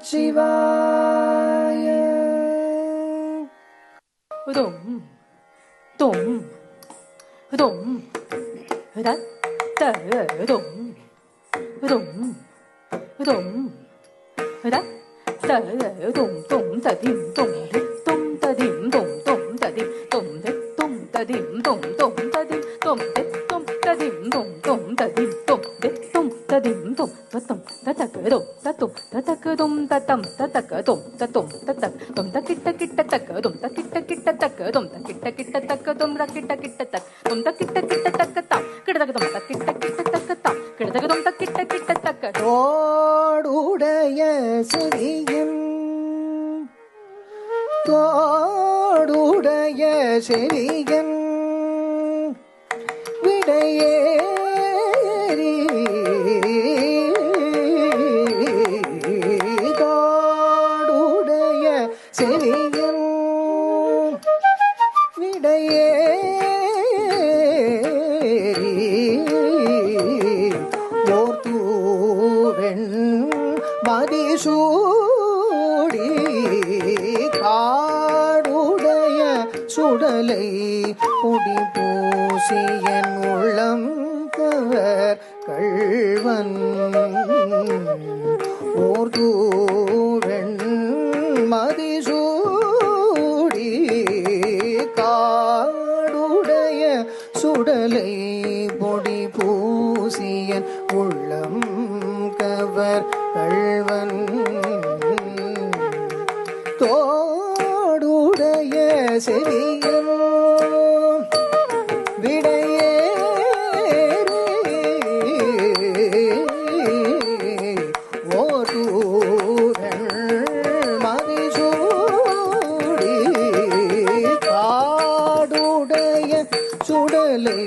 நமச்சிவாய. Dum dum dum da da dum dum dum da da dum dum da dim dum dum da dim dum dum da dim dum dum da dim dum dum da dim dum dum da dim dum dum da dim dum dum da dim dum da dum da da dum da dum da da dum da dum da da dum da dum da da dum da kitta kitta tak dum da kitta kitta tak dum da kitta kitta tak dum da kitta kitta tak dum da kitta kitta tak ta kitta dum da kitta kitta tak ta kitta dum da kitta kitta tak தோடுடைய செவியன் தோடுடைய செவியன் விடையேறி தோடுடைய செவியன் விடையேறி ஓர் தூவெண் மதிசூடி காடுடைய சுடலை பொடி பூசியன் உள்ளம் cover கள்வன் ஓர் தூவெண் மதிசூடி காடுடைய சுடலை பொடி பூசியன் உள்ளம் கவர் கள்வன் தோடுடைய செவியன் விடையேறி ஓதூரன் மதிசூடி காடுடைய சுடலை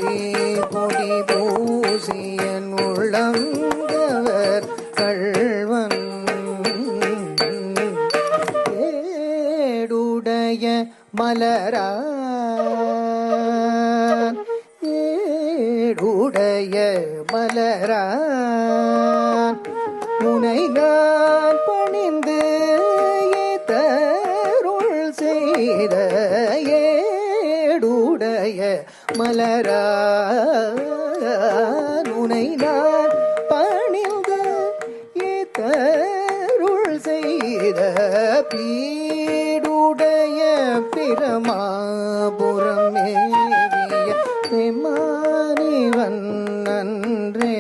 பொடி பூசியன் உள்ளங்கவர் கள்வன் ஏடுடைய மலரான் ஏடுடைய மலரான் முனை நான் பணிந்து ஏத்தருள் செய்த ஏடுடைய மலரான் முனை நான் பணிந்து ஏத்தருள் செய்த பீடுடைய பிரமாபுரம் மேவிய பெம்மானிவன் நன்றே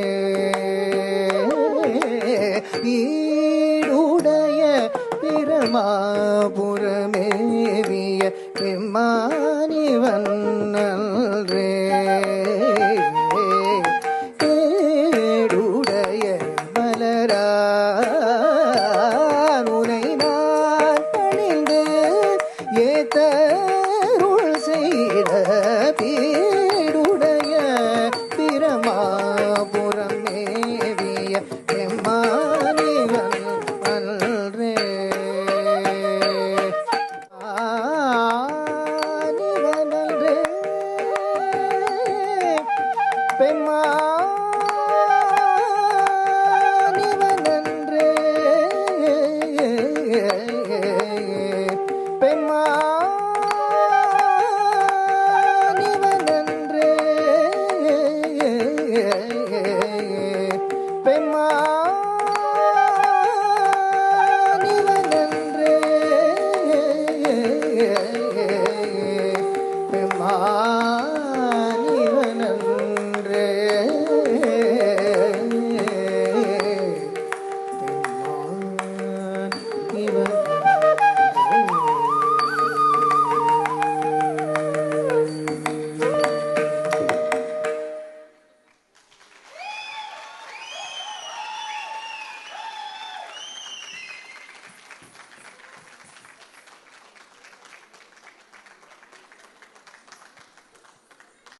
ஈடுடைய பிரமாபுரமேவிய பெம்மானிவன் நன்றே ஏடுடைய மலரான் உனை நான் பணிந்து ஏத்தருள் செய்த பீடுடைய பிரமாபுரம் மேவிய பெம்மானிவன் நன்றே ஆனிவன் நன்றே பெம்மா